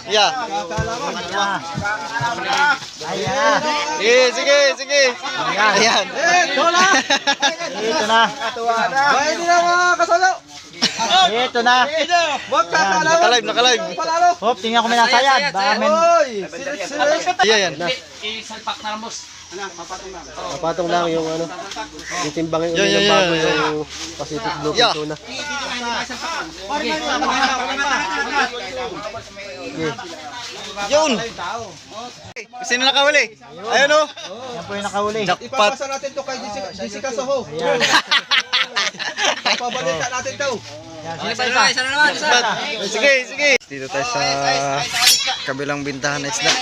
Yeah. Sige. Ayan. Ito na. Hindi na mga kasalo. Ito na. Huwag kakalaw. Nakalive. Hop, tingnan ko may nasayad. Baka men. Oy! Silit. Ayan. Isalpak na ramos. Papatong lang yung ano. Titimbangin ulit ng bago yung Pacific Blue Yeah. Tuna. Yun. Sino nakahuli? Ayun o. Yan po yung nakahuli. Jackpot. Ipapasa natin to kay Jessica Soho. Papabalita natin daw. Isa na naman. Sige. Dito tayo sa kabilang bintahan na isda.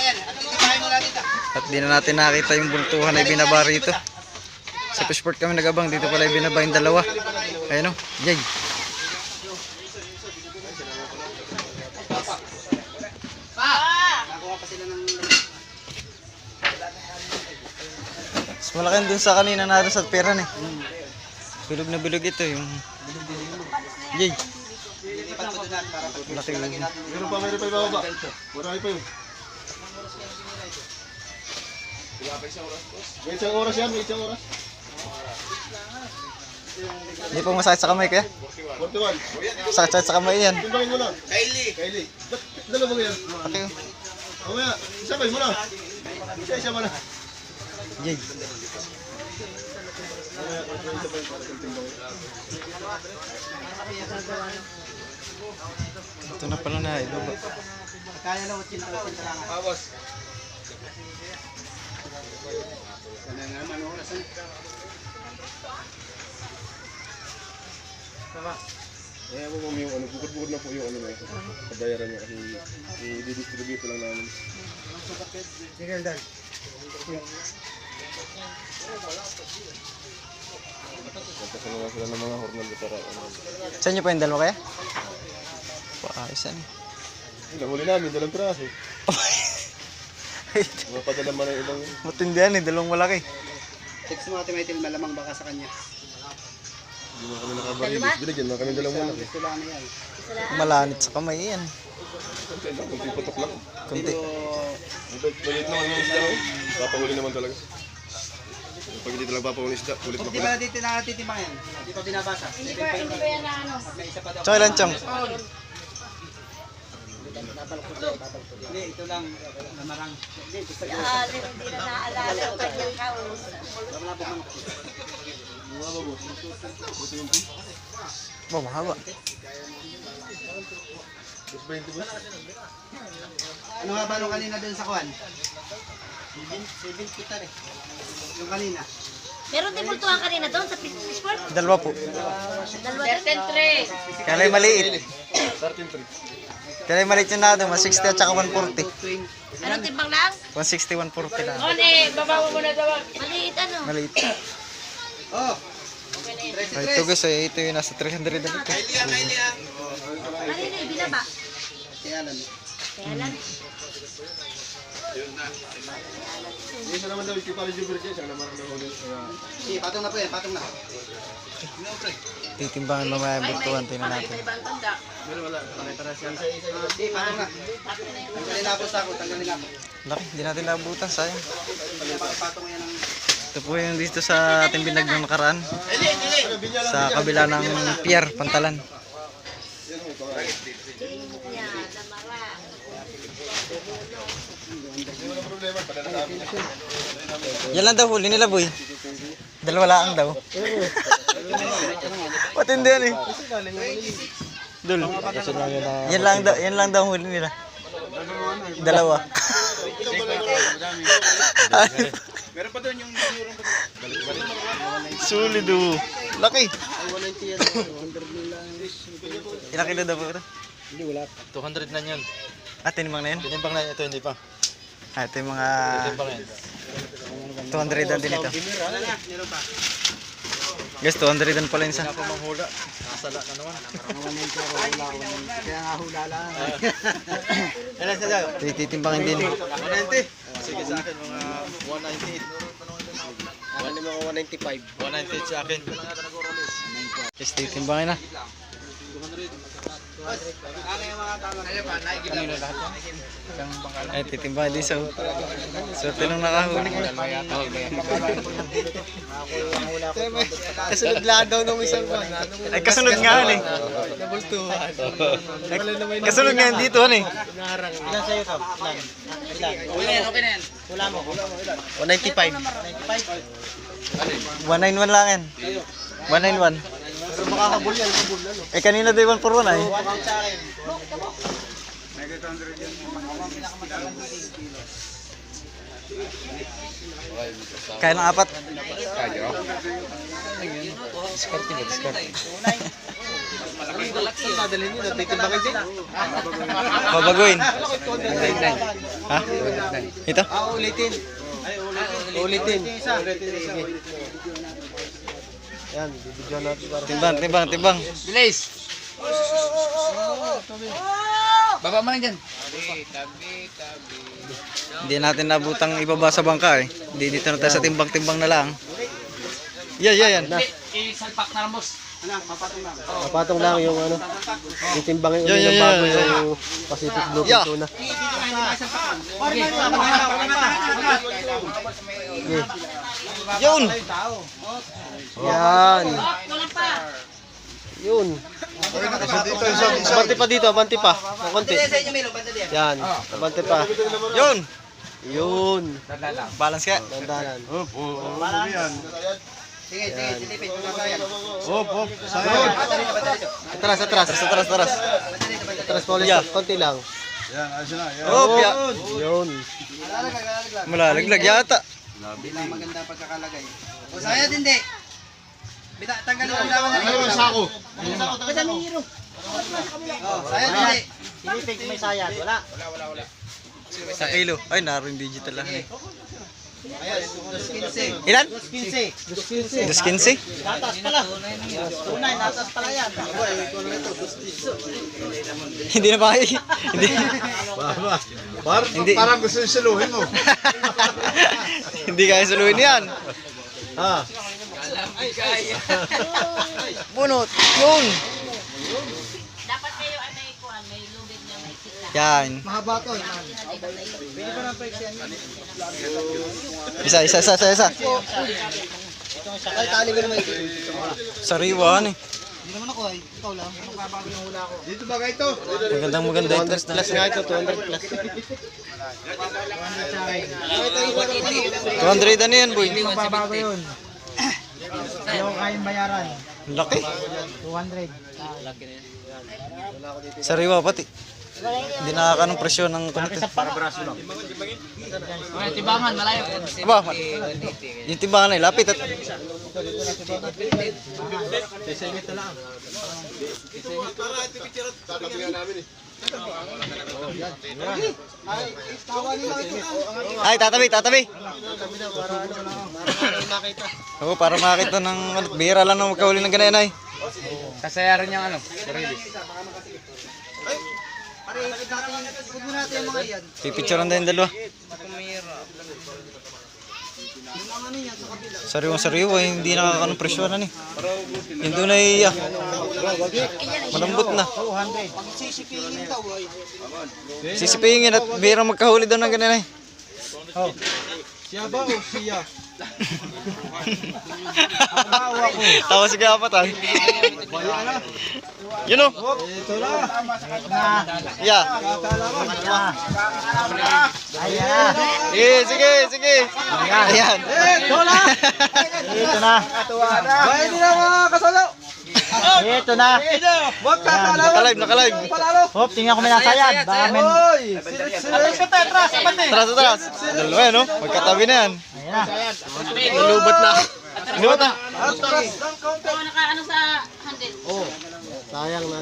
At di na natin nakita yung bultuhan na ibinaba rito. Sa Fishport kami nagabang. Dito pala ibinaba yung dalawa. Ayun o. Yay. Mas malaki dun sa kanina naroon sa pera eh. Bilog na bilog ito yung yay. Laki lang. Meron pa ibababa. Marami pa yun. May isang oras yan, may isang oras. Hindi pa masakit sa kamay kaya? 41. Sakit sa kamay yan. Timbangin mo na. Kylie. Dalawa ba yan? Okay. Mamaya, isabay mo na. Isa mo na. Yay. Ito na pala na ibaba. Kaya na 80% lang. Boss. Eh, ako po yung ano, bukod-bukod na po yung ano na ito. Kabayaran niya kasi i-distribute lang namin. Magkasama sila ng mga hornal para ano. Saan nyo pa yung dalawa kaya? Paayos yan eh. Nahuli namin, dalang piraso. Mapadala man ang ibang yun. Matindihan eh, dalawang malaki. Text mo ate Maitil, malamang baka sa kanya. Hindi mo kami nakabarilis. Binigyan mo kami dalang malaki. Gusto lang yan. Malanit sa kamay yan. Kunti putok lang. Kunti. Maliit naman yung isda. Papahuli naman talaga. Pag hindi talaga papahuli isda, ulit pa Di ba dito nakatitimbang yan? Di pa binabasa? Hindi pa yan na ano. May isa pa daw. Chong ilan chong? Hindi, ito lang. Namarang. Hindi na naalala ang kanyang kaus. Oh, mahaba. Ano nga ba nung kanina dun sa kuwan? 7 kita eh. Yung kanina. Meron din multuhan kanina doon sa Fishport. Dalawa po. Dalawa din. Kaya lang maliit. Kaya lang maliit yung nado, 160 at saka 140. Ano timbang lang? 160, 140 lang. Babawa mo na daw. Maliit ano? Maliit. Oh! Ay, ito guys, ito yung nasa 300 na ito. Kanina binaba. Kaya lang. Kaya lang. Isa naman daw yung pala Jupiter siya, naman ang nahuli. Sige, patong na po yan, patong na. Titimbangan mamaya yung bultuhan, tingnan natin. Sige, patong na. Tanggalin na po sa ako, tanggalin na po. Laki, hindi natin naabutan, sayang. Patong yan ang... Ito po yung dito sa ating binag ng nakaraan. Sa kabila ng pier, Pantalan. Yan lang daw huli nila, boy. Dalawa lang daw. Patindi yan eh. Dul. Yan lang daw huli nila. Dalawa. Meron pa doon yung... Sulit do. Laki. Ilang kilo daw po ito? Hindi, wala. 200 na yun. Ah, tinimbang na yun? Tinimbang na ito, hindi pa. Ah, ito yung mga Tinimbang na yan. 200 din ito. Guys, 200 din pala yun sa. Ako manghula. Nasala ka naman. Kaya nga hula lang. Ilan sa daw? Titimbangin din. 190. Sige sa akin, mga 198. Ano mga 195. 198 sa akin. Guys, titimbangin na. Ay, titimba din sa swerte nung nakahuli. Kasunod lang daw nung isang buwan. Ay, kasunod nga eh. Nabultuhan. Kasunod nga dito eh. Ilan sa'yo to? Ilan? Wala mo. 195. 191 lang yan. 191. Pero makakabul yan. Kabul ano. Eh, kanina day 1 for 1 ay. Account sa akin. Kaya ng apat. Dadalhin nyo. Natitimbangin din. Babaguhin. Ha? Ito? Ulitin. Ulitin. Sige. Yan, bibidyoan natin para. Timbang, timbang, timbang. Bilis! Baba mo lang dyan. Hindi natin nabutang ibaba sa bangka eh. Hindi dito na tayo sa timbang-timbang na lang. Yan. Isalpak na ramos. Papatong lang yung ano. Titimbangin Yan, ulit yan, ng bago yan, yan. yung Pacific Blue Yeah. Tuna. Yun! Yan. Yun. Abante pa dito, abante pa. Ng konti. Yan, abante pa. Yun! Yun. Balance ka. Dandanan. Atras, atras. Atras. Atras pa ulit. Yeah. Konti lang. Oh, piya. Yun. Malalaglag yata. Bilang maganda pagkakalagay. O saya din di. Bita tanggalin ang lawan na. Ano ang sako? Oh, saya din di. Sinipig may sayad. Wala. Sa kilo. Ay, naroon digital lang eh. Ayan, 15. Ilan? 15. 215? Tatas pala. Tunay, natas pala yan. Hindi na ba? Hindi. Hindi. Parang gusto yung saluhin mo. Hindi kaya suluhin yan. Ah, Bunot. Yun. Dapat kayo ay may kuhan, may lubid na may kita. Yan. mahaba to. Isa. Ay, tali ko naman ito. Sariwa eh. Hindi naman ako ay. Ikaw lang. Magbabago yung hula ko. Dito ba kayo ito? Maganda 200 ito. plus nga ito, 200 plus. 200 ano yan, boy? Magbabago yun. Ayaw kayang bayaran. Laki. 200. Sariwa pati. Hindi nakaka ng presyon ng konti. Tibangan, malayo. Aba, yung timbangan ay lapit at Tatabihan namin eh. ay tatabi. Oo, para makita ng ano, bihira lang nang magkahuli ng ganayan ay. Kasayaran niyang ano. Barilis. Huwag mo natin yung mga yan. Pipicturean din dalawa. Sariwa, hindi nakaka ng presyon ano eh. Yung doon ay malambot na. Sisipingin daw ay. Sisipingin at bihira magkahuli daw ng ganayan ay. Siya ba o siya? Tawa si Kapat ay. Yun o. Ito na. Yeah. Ayan. Sige. Ayan. Ito na. Bayan nila mga kasalaw. Ito na. Huwag kakalaw. Nakalive. Hop, tingnan ko may nasayad. Baka men. Oy! Atras. Dalawa yan o. Magkatabi na yan. Ayan na. Inubat na. Kung nakaano sa handle. Sayang na.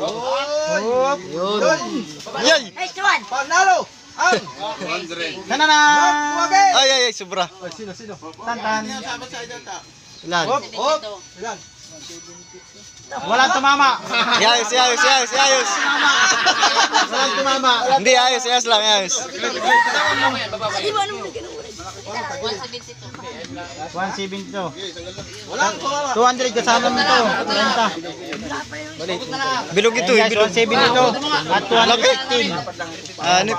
Yun. Yay! Hey, Chuan! Panalo! Ang! Tanana! Ay, sobra. Tantan. Ilan? Dito. Walang tumama. Ayos. Walang tumama. Hindi, ayos lang. Di ba ano mo 172. 172. Walang kawawa. 200 kasama mo ito. Renta. Bilog ito Ayan eh, guys, bilog. 172 at 215. Ano?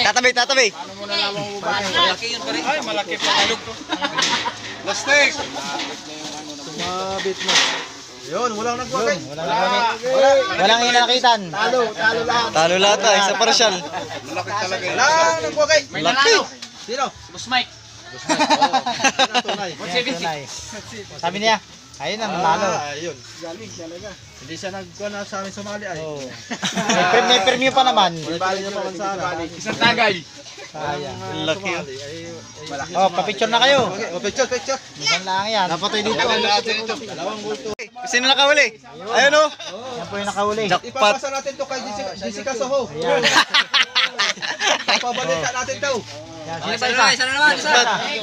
Tatabi, tatabi. Yun, walang nagwagay. Walang inakitan. Talo lahat. Talo lahat ah, isa parsyal. Walang nagwagay. May nanalo. Sino? Boss Mike. Tunay. Ayan, tunay. Sabi niya, ayun ang nanalo. Ayun. Galing talaga. Hindi siya nagkuha na sa amin sumali ay. Oh. May premium pa naman. Bali niya pa man sana. Isang tagay. Sayang. Laki oh. Oh, papicture na kayo. Okay, oh, picture. Isang lang yan. Napatay dito. Dalawang bulto. Sino nakahuli? Ayun oh. Yan po yung nakahuli. Jackpot. Ipapasa natin to kay Jessica Soho. Ayan. Papabalita natin daw. Yan, sino pa isa?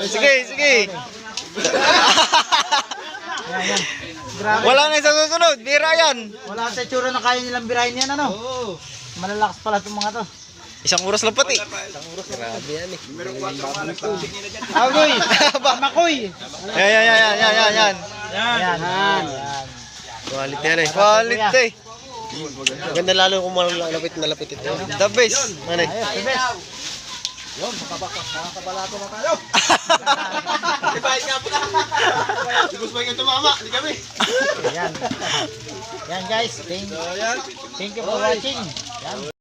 Sige, sige. Yan. Grabe. Wala na isang susunod. Bira yan. Wala sa tsura na kaya nilang birahin yan, ano? Oo. Malalakas pala itong mga to. Isang oras lang pati. Agoy! Makoy! Yan. Yan. Quality yan eh. Quality. Maganda lalo kung malapit na lapit ito. The best. Ano eh? Ayos, the best. Yun, makakabalato na tayo. Ibahin nga po na. Di gusto mo yung tumama. Hindi kami. Yan. Yan guys. Thank you for watching. Yan.